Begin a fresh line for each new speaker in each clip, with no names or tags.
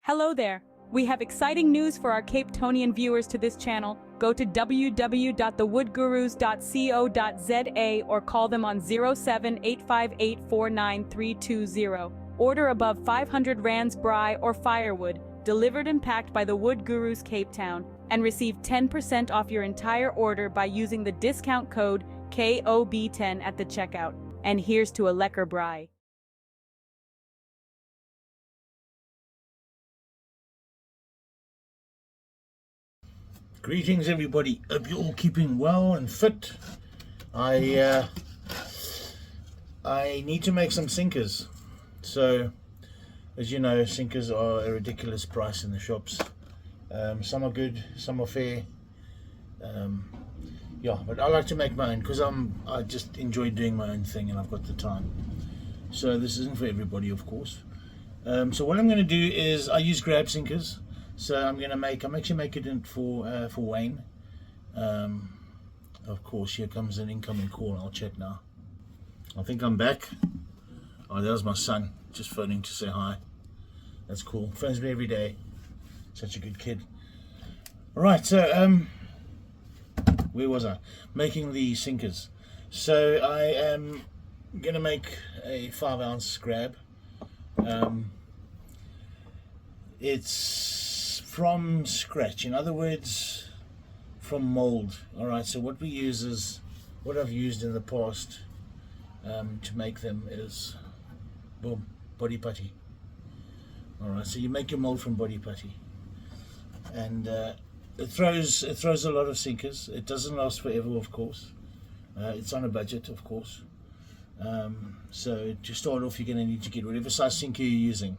Hello there! We have exciting news for our Cape Townian viewers to this channel. Go to www.thewoodgurus.co.za or call them on 07-858-49320. Order above 500 rands braai or firewood, delivered and packed by the Wood Gurus Cape Town, and receive 10% off your entire order by using the discount code KOB10 at the checkout. And here's to a lekker braai.
Greetings everybody, hope you're all keeping well and fit. I need to make some sinkers. So as you know, sinkers are a ridiculous price in the shops. Some are good, some are fair. Yeah, but I like to make my own because I just enjoy doing my own thing and I've got the time. So this isn't for everybody, of course. So what I'm going to do is I use grab sinkers. So I'm actually making it for Wayne. Of course, here comes an incoming call. I'll check now. I think I'm back. Oh, that was my son just phoning to say hi. That's cool. Phones me every day. Such a good kid. Alright, so where was I? Making the sinkers. So I am gonna make a 5-ounce grab. It's from scratch, in other words, from mold. Alright, so what we use is what I've used in the past to make them is boom, body putty. Alright, so you make your mold from body putty, and it throws a lot of sinkers. It doesn't last forever, of course. It's on a budget, of course. So to start off, you're going to need to get whatever size sinker you're using.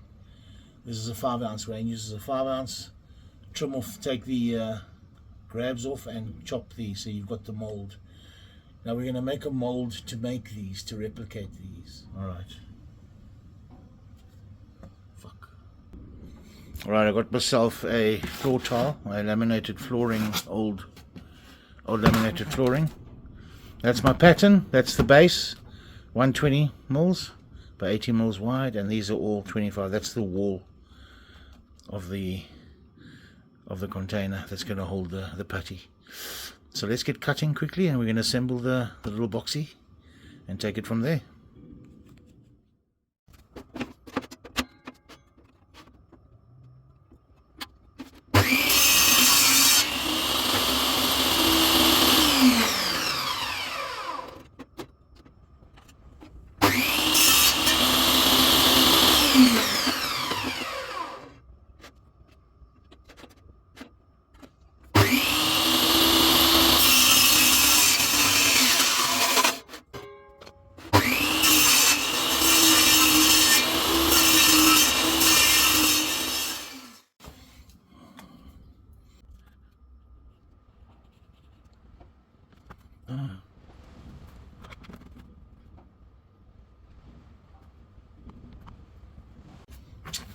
This is a 5-ounce. Wayne uses a 5-ounce. Trim off, take the grabs off and chop these so you've got the mold. Now we're going to make a mold to make these, to replicate these. Alright. Fuck. Alright, I got myself a floor tile, a laminated flooring, old laminated flooring. That's my pattern, that's the base, 120 mils by 80 mils wide, and these are all 25. That's the wall of the container that's going to hold the putty. So let's get cutting quickly, and we're going to assemble the little boxy and take it from there.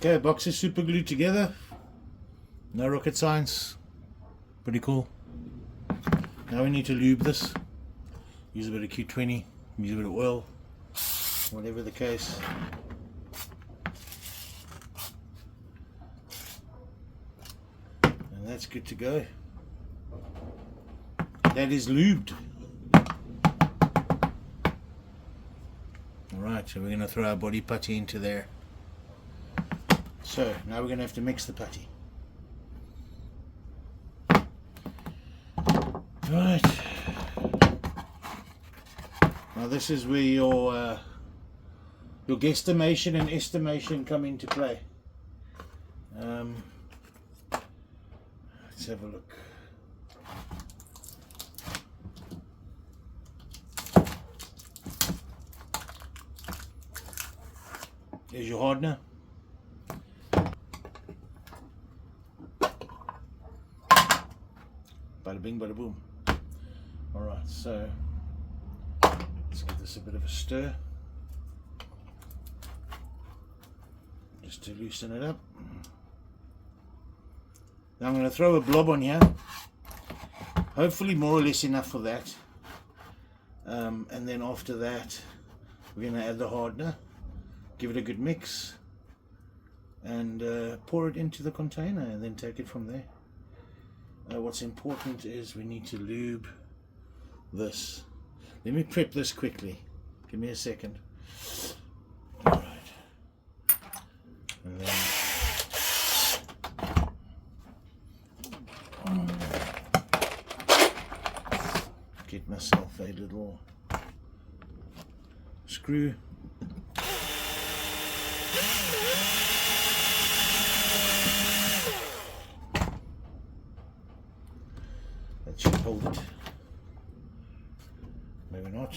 Okay, box is super glued together. No rocket science. Pretty cool. Now we need to lube this. Use a bit of Q20, use a bit of oil, whatever the case. And that's good to go. That is lubed. Alright, so we're going to throw our body putty into there. So now we're going to have to mix the putty. Right. Now this is where your guesstimation and estimation come into play. Let's have a look. There's your hardener. Bada bing, bada boom. Alright, so let's give this a bit of a stir just to loosen it up. Now I'm going to throw a blob on here, hopefully more or less enough for that, and then after that we're going to add the hardener, give it a good mix, and pour it into the container and then take it from there. What's important is we need to lube this. Let me prep this quickly. Give me a second. Alright. And then get myself a little screw. That should hold it. Maybe not.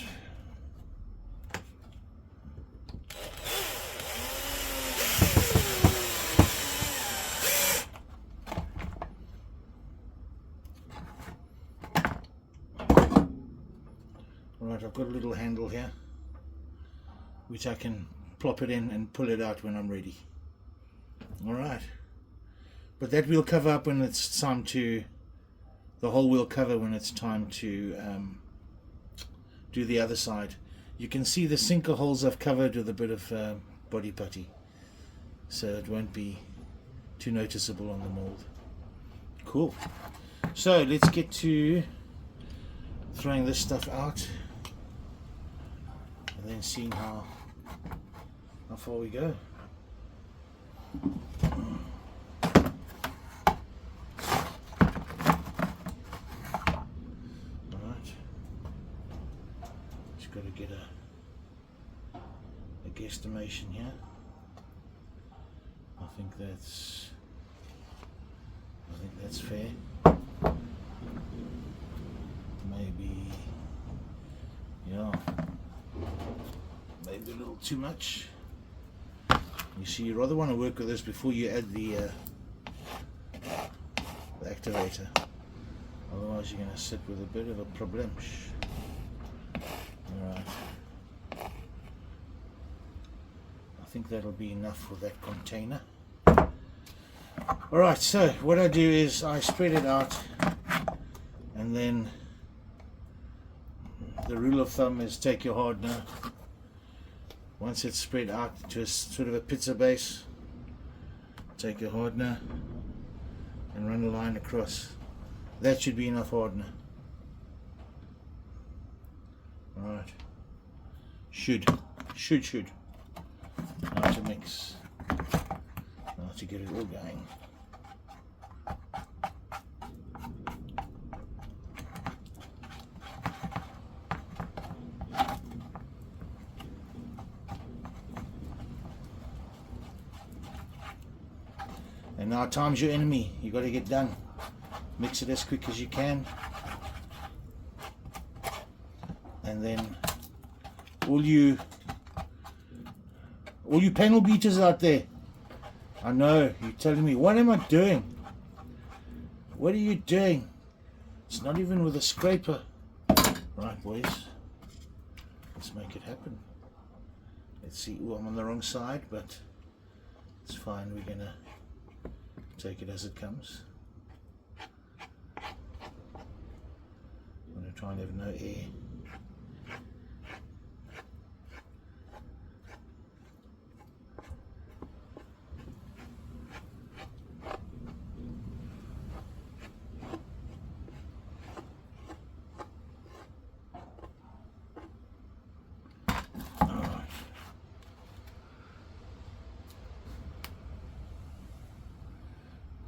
Alright, I've got a little handle here which I can plop it in and pull it out when I'm ready. Alright, but that will cover up when it's time to, the hole will cover when it's time to do the other side. You can see the sinker holes I've covered with a bit of body putty, so it won't be too noticeable on the mold. Cool. So let's get to throwing this stuff out and then seeing how far we go. Got to get a guesstimation here. I think that's fair. Maybe, yeah, maybe a little too much. You see, you rather want to work with this before you add the activator. Otherwise, you're going to sit with a bit of a problem. Alright, I think that'll be enough for that container. Alright, so what I do is I spread it out, and then the rule of thumb is take your hardener. Once it's spread out to a sort of a pizza base, take your hardener and run a line across. That should be enough hardener. Alright, should. Now to mix, now to get it all going. And now time's your enemy, you got to get done. Mix it as quick as you can. And then all you panel beaters out there, I know you're telling me, what am I doing? What are you doing? It's not even with a scraper. Right, boys, let's make it happen. Let's see. Oh, I'm on the wrong side, but it's fine. We're gonna take it as it comes. I'm gonna try and have no air.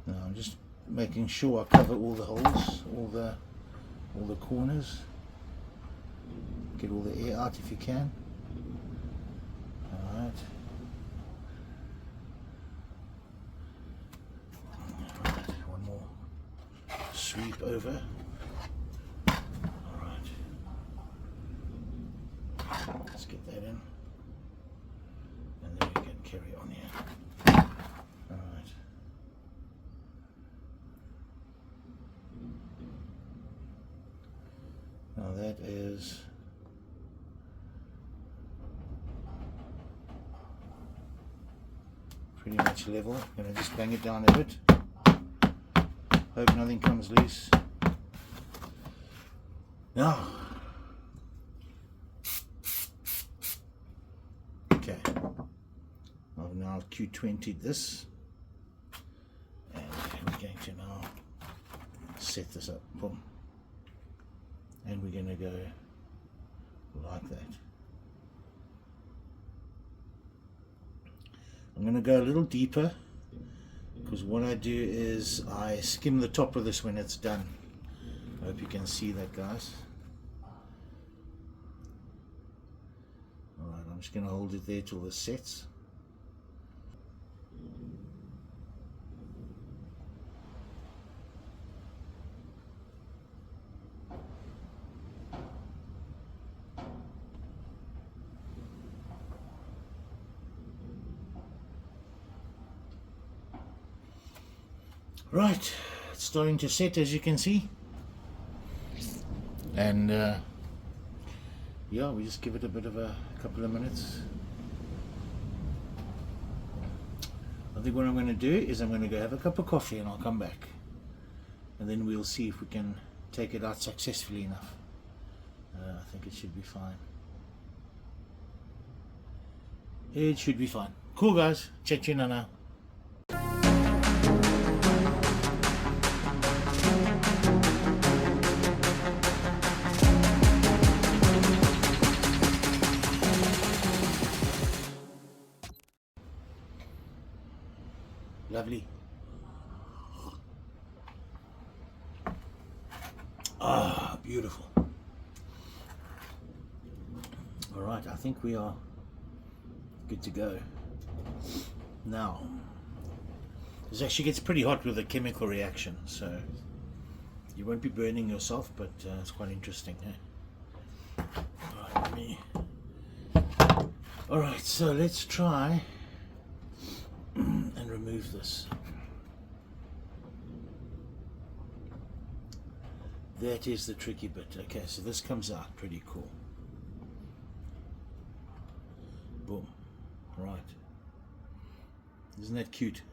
Now I'm just making sure I cover all the holes, all the corners. Get all the air out if you can. Alright. One more sweep over. Alright. Let's get that in. And then we can carry on here. Alright. Now that is pretty much level. I'm going to just bang it down a bit. Hope nothing comes loose. Now, okay, I've now Q20'd this. going to now set this up, boom, and we're going to go like that. I'm going to go a little deeper because what I do is I skim the top of this when it's done. I hope you can see that, guys. Alright, I'm just going to hold it there till this sets. Right, it's starting to set, as you can see, and yeah, we just give it a bit of a couple of minutes. I think what I'm going to do is I'm going to go have a cup of coffee and I'll come back, and then we'll see if we can take it out successfully enough. I think it should be fine. It should be fine. Cool, guys. Chat to you now. Lovely. Ah, beautiful. All right, I think we are good to go. Now, this actually gets pretty hot with a chemical reaction, so you won't be burning yourself, but it's quite interesting. Eh? All right, so let's try and remove this. That is the tricky bit. Okay, so this comes out pretty cool. Boom. Right. Isn't that cute?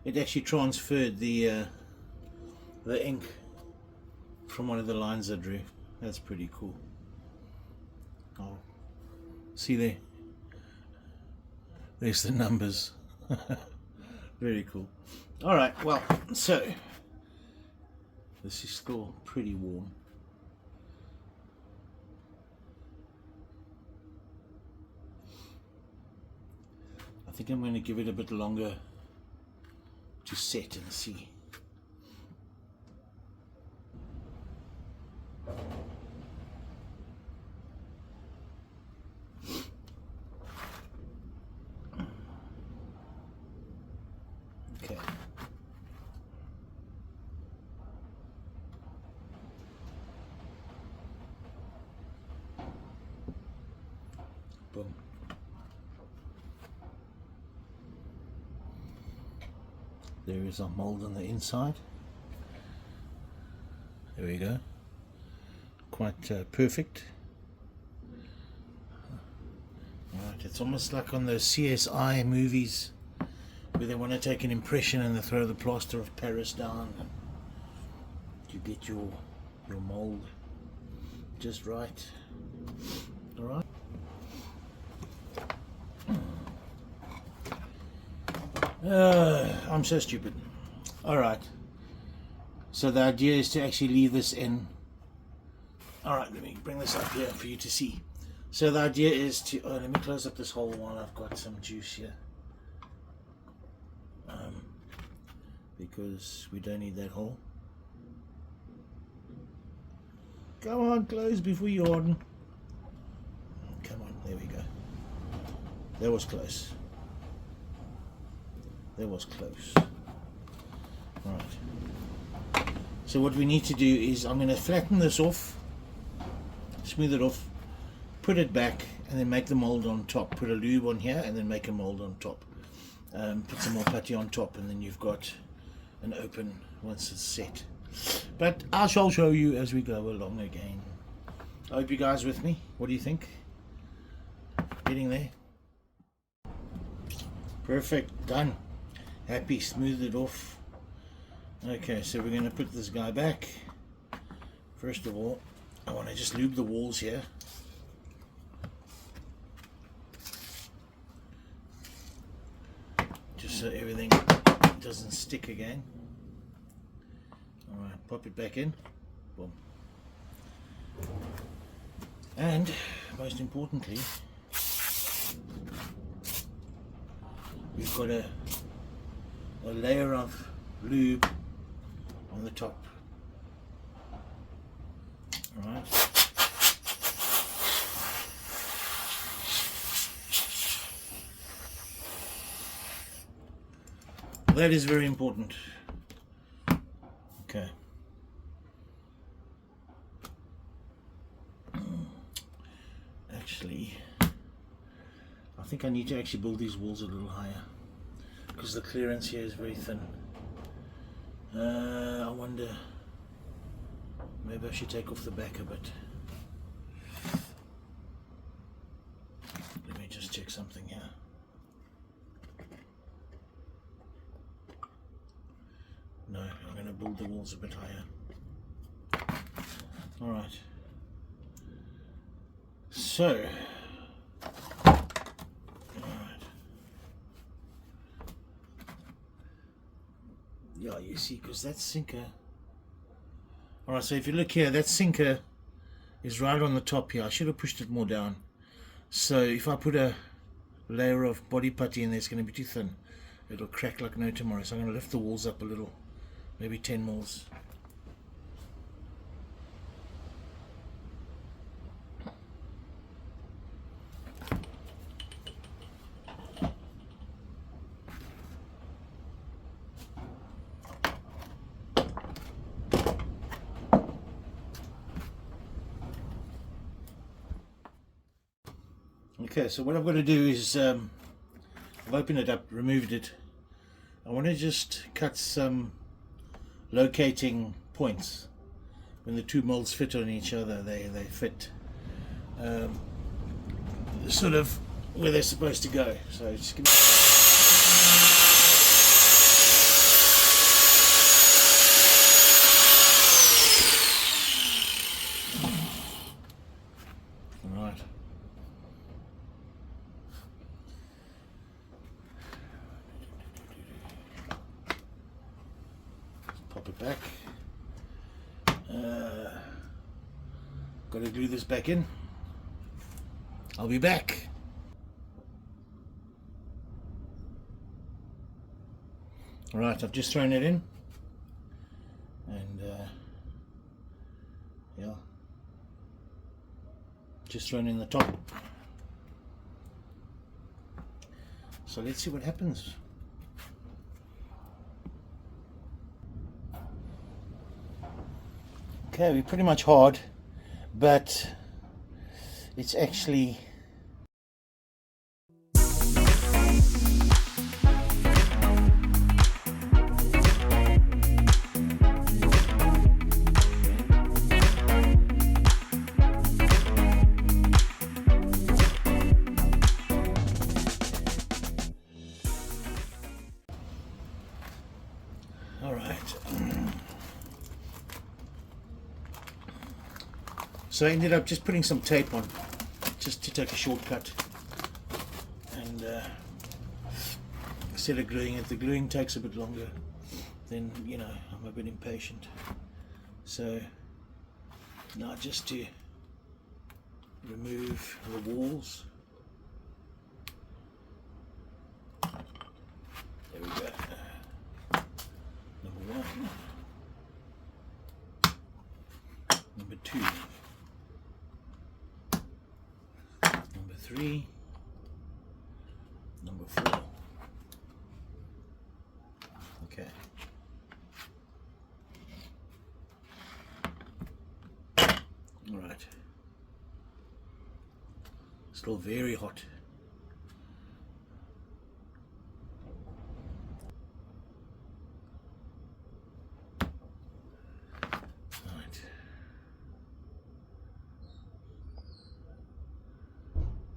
It actually transferred the ink from one of the lines I drew. That's pretty cool. Oh, see there? There's the numbers. Very cool. All right, well, so this is still pretty warm. I think I'm going to give it a bit longer to set and see. Okay. Boom. There is our mold on the inside. There we go. Quite perfect. Right, it's almost like on those CSI movies where they want to take an impression and they throw the plaster of Paris down and you get your mold just right. All right. I'm so stupid. Alright, so the idea is to actually leave this in. Alright, let me bring this up here for you to see. So the idea is to, let me close up this hole while I've got some juice here, because we don't need that hole. Come on, close before you harden. Come on, there we go. That was close. That was close. Right. So what we need to do is I'm going to flatten this off, smooth it off, put it back, and then make the mold on top. Put a lube on here and then make a mold on top. Put some more putty on top, and then you've got an open once it's set. But I shall show you as we go along again. I hope you guys with me. What do you think? Getting there? Perfect. Done. Happy. Smooth it off. Okay, so we're going to put this guy back. First of all, I want to just lube the walls here. Just so everything doesn't stick again. Alright, pop it back in. Boom. And most importantly, we've got a layer of lube on the top. Alright. That is very important. Okay. Actually, I think I need to actually build these walls a little higher because the clearance here is very thin. I wonder, maybe I should take off the back a bit. Let me just check something here. No, I'm going to build the walls a bit higher. Alright. So, yeah, you see, because that sinker. Alright, so if you look here, that sinker is right on the top here. I should have pushed it more down. So if I put a layer of body putty in there, it's going to be too thin. It'll crack like no tomorrow. So I'm going to lift the walls up a little, maybe 10 mils. Okay, so what I've got to do is, I've opened it up, removed it. I want to just cut some locating points. When the two molds fit on each other, they fit sort of where they're supposed to go. So just give me pop it back. Got to glue this back in. I'll be back. Alright, I've just thrown it in. And yeah, just thrown in the top. So let's see what happens. Okay, we're pretty much hard, but it's actually all right. So I ended up just putting some tape on, just to take a shortcut, and instead of gluing it, the gluing takes a bit longer, then you know I'm a bit impatient. So now just to remove the walls, there we go. Number one, number two. Number three, number four. Okay. All right. Still very hot. All right.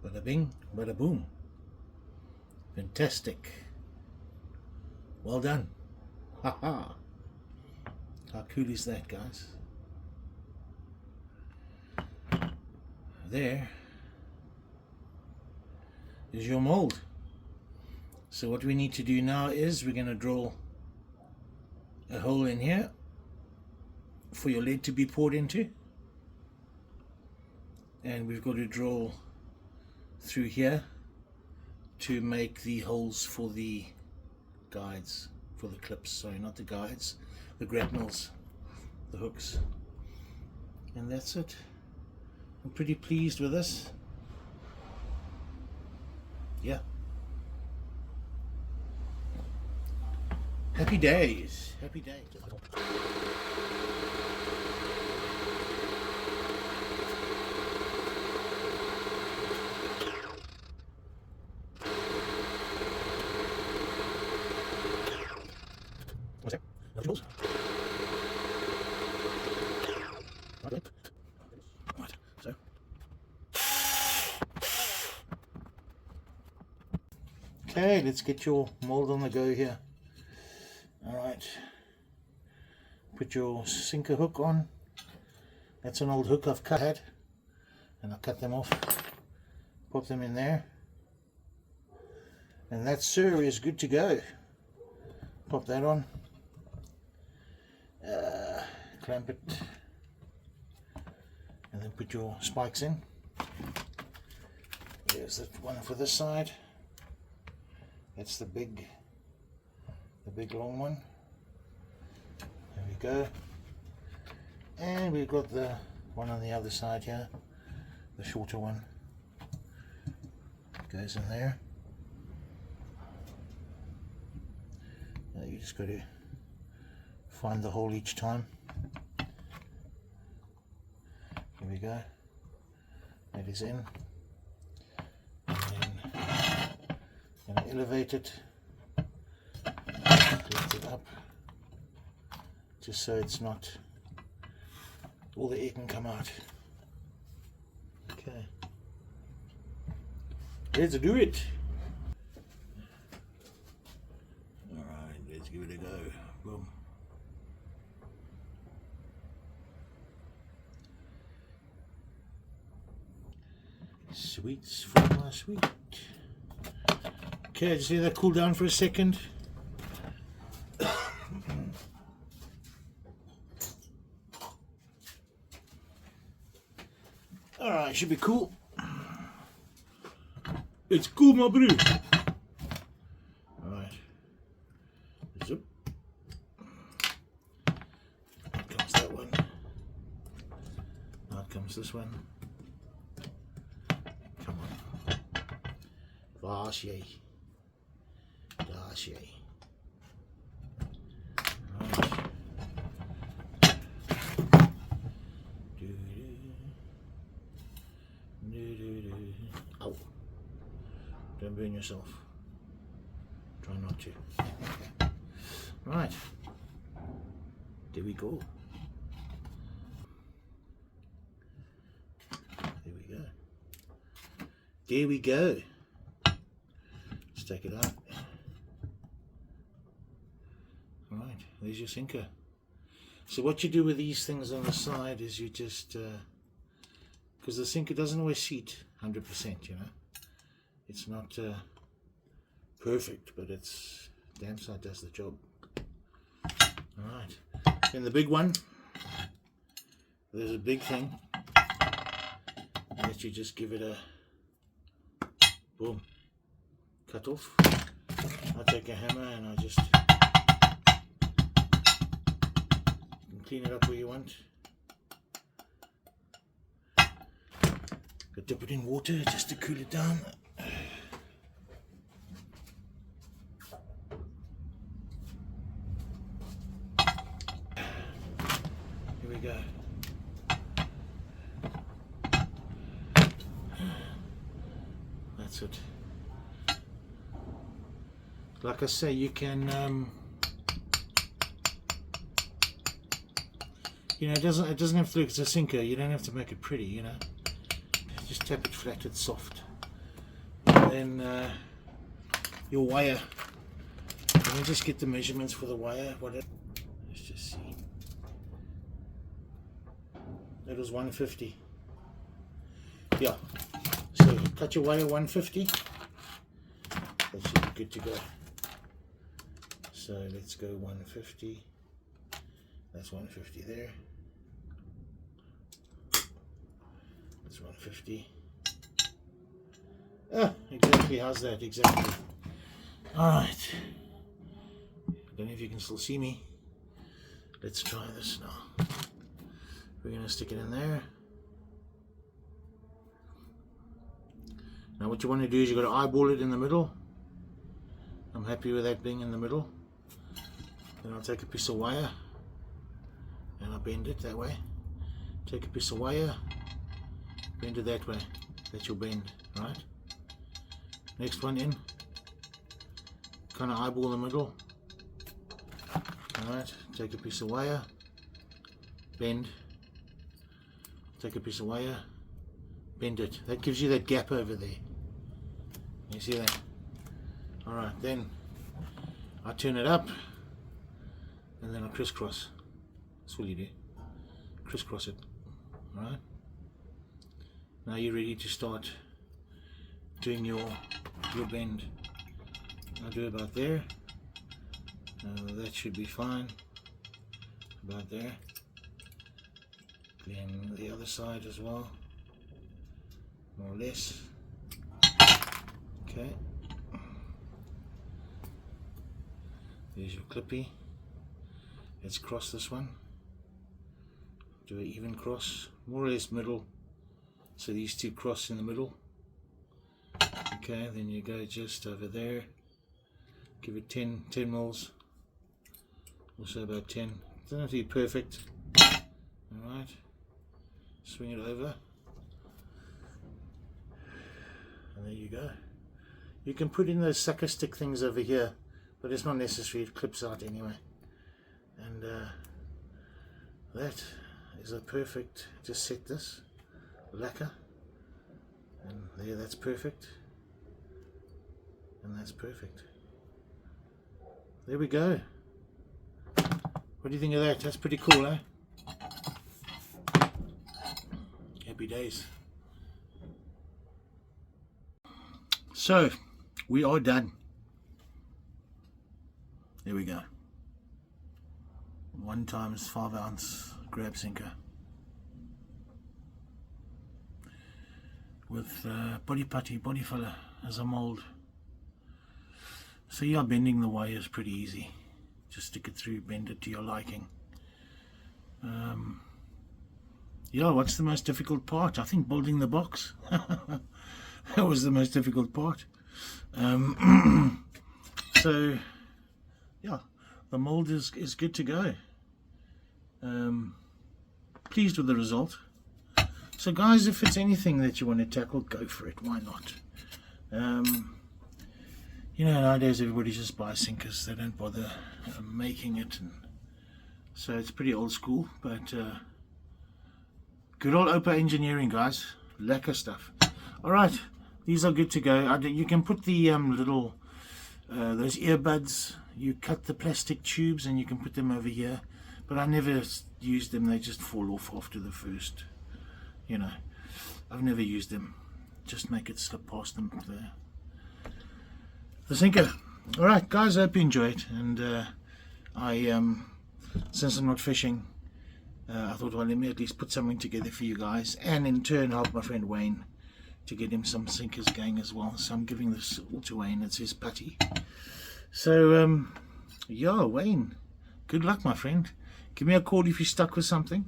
Bada bing, bada boom. Fantastic. Well done. Haha. How cool is that, guys? There is your mold. So what we need to do now is we're going to drill a hole in here for your lead to be poured into, and we've got to drill through here to make the holes for the guides, for the clips, sorry, not the guides, the grapnels, the hooks. And that's it. I'm pretty pleased with this. Yeah. Happy days. Happy days. What's that? No tools? Okay. Right, so. Okay, let's get your mold on the go here. Alright. Put your sinker hook on. That's an old hook I've cut, and I'll cut them off. Put them in there. And that, sir, is good to go. Pop that on. Clamp it. And then put your spikes in. There's the one for this side. That's the big long one. There we go. And we've got the one on the other side here, the shorter one. Goes in there. Now you just got to find the hole each time. Here we go. That is in. And then I'm going to elevate it, lift it up, just so it's not, all the air can come out. Okay. Let's do it. Alright, let's give it a go. Boom. Sweets for my sweet. Okay, just let that cool down for a second. Alright, should be cool. It's cool, my bro. Alright. Zip. Out comes that one. Out comes this one. Come on. Vash yay. Dash yay. Ow. Don't burn yourself. Try not to. Okay. Right. There we go. There we go. There we go. Let's take it out. Right, there's your sinker. So what you do with these things on the side is you just, because the sinker doesn't always seat 100%, you know. It's not perfect, but it's damn sight does the job. Alright, then the big one, there's a big thing that you just give it a boom, cut off. I take a hammer and I just clean it up where you want. Dip it in water just to cool it down. Here we go. That's it. Like I say, you can you know, it doesn't have to look, it's a sinker, you don't have to make it pretty, you know. Just tap it flat, it's soft. And then your wire, let me just get the measurements for the wire. Let's just see. That was 150. Yeah, so cut your wire 150. That should good to go. So let's go 150. That's 150 there. That's 150. Ah, exactly. How's that? Exactly. Alright. I don't know if you can still see me. Let's try this now. We're going to stick it in there. Now what you want to do is you've got to eyeball it in the middle. I'm happy with that being in the middle. Then I'll take a piece of wire and I'll bend it that way. Take a piece of wire, bend it that way. That's your bend, right? Next one in. Kind of eyeball the middle. Alright, take a piece of wire, bend, take a piece of wire, bend it. That gives you that gap over there. You see that? Alright, then I turn it up and then I crisscross. That's all you do. Crisscross it. Alright? Now you're ready to start doing your bend. I'll do about there. That should be fine. About there. Then the other side as well. More or less. Okay. There's your clippy. Let's cross this one. Do an even cross. More or less middle. So these two cross in the middle. Okay, then you go just over there. Give it 10 mils. Also about 10. Doesn't have to be perfect. Alright. Swing it over. And there you go. You can put in those sucker stick things over here, but it's not necessary. It clips out anyway. And that is a perfect. Just set this lacquer. And there, that's perfect. And that's perfect. There we go. What do you think of that? That's pretty cool, eh? Happy days. So, we are done. There we go. 1 times 5 ounce grab sinker. With body putty, body filler as a mould. So yeah, bending the wire is pretty easy. Just stick it through, bend it to your liking. Yeah, what's the most difficult part? I think building the box. That was the most difficult part. So yeah, the mold is good to go. Pleased with the result. So guys, if it's anything that you want to tackle, go for it. Why not? You know, nowadays everybody just buys sinkers. They don't bother making it, and so it's pretty old school. But good old OPA engineering, guys. Lacquer stuff. All right, these are good to go. You can put the little those earbuds. You cut the plastic tubes and you can put them over here. But I never use them. They just fall off after the first. You know, I've never used them. Just make it slip past them there. The sinker. Alright guys, I hope you enjoy it, and since I'm not fishing, I thought, well, let me at least put something together for you guys, and in turn help my friend Wayne to get him some sinkers going as well. So I'm giving this all to Wayne. It's his putty. So yeah, Wayne, good luck my friend. Give me a call if you're stuck with something.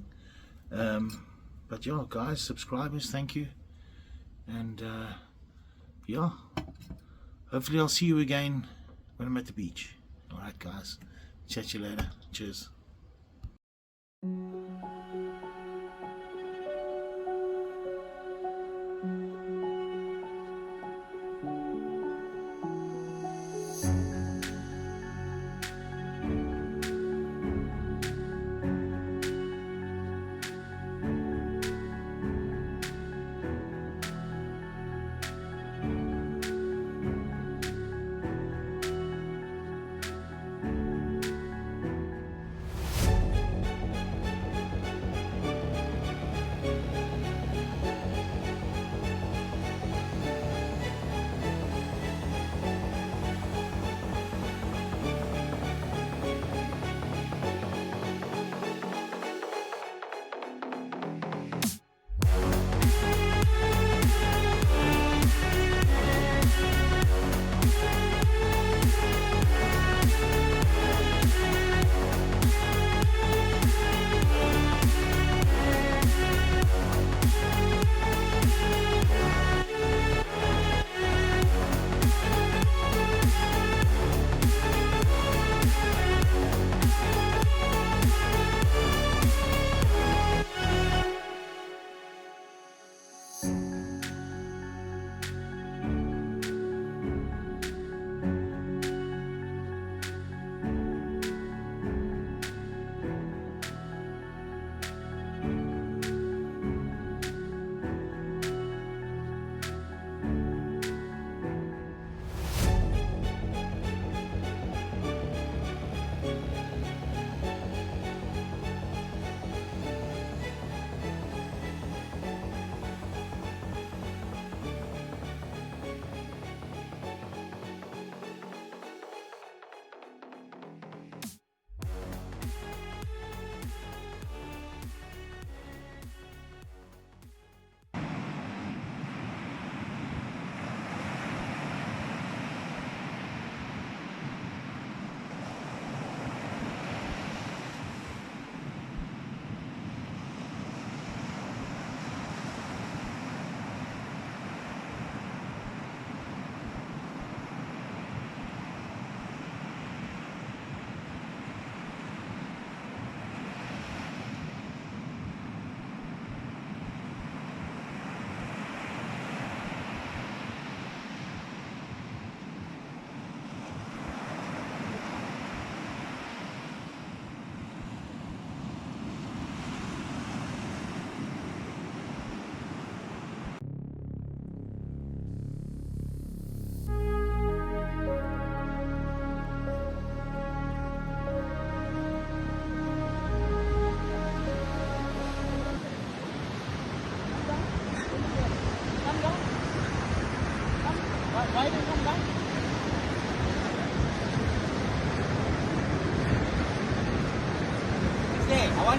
But yeah guys, subscribers, thank you, and yeah, hopefully I'll see you again when I'm at the beach. Alright guys, chat you later. Cheers.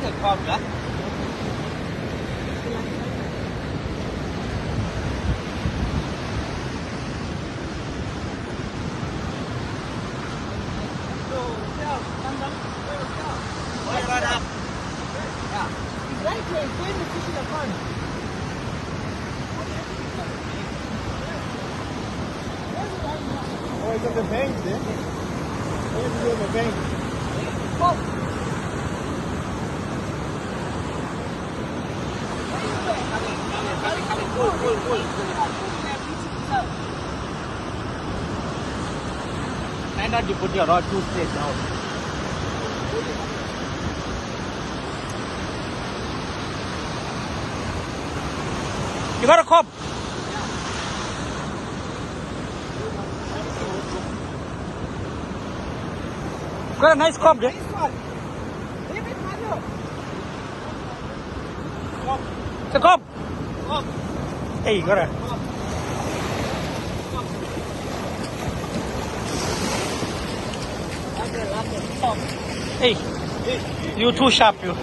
จะครอบเหรอ
Oh, is that the bank there? Where's the bank?
And not you put your rod too straight down. You got a cob? Got a nice cob there. It's a cob. Hey, you got a. Hey, you too sharp, you.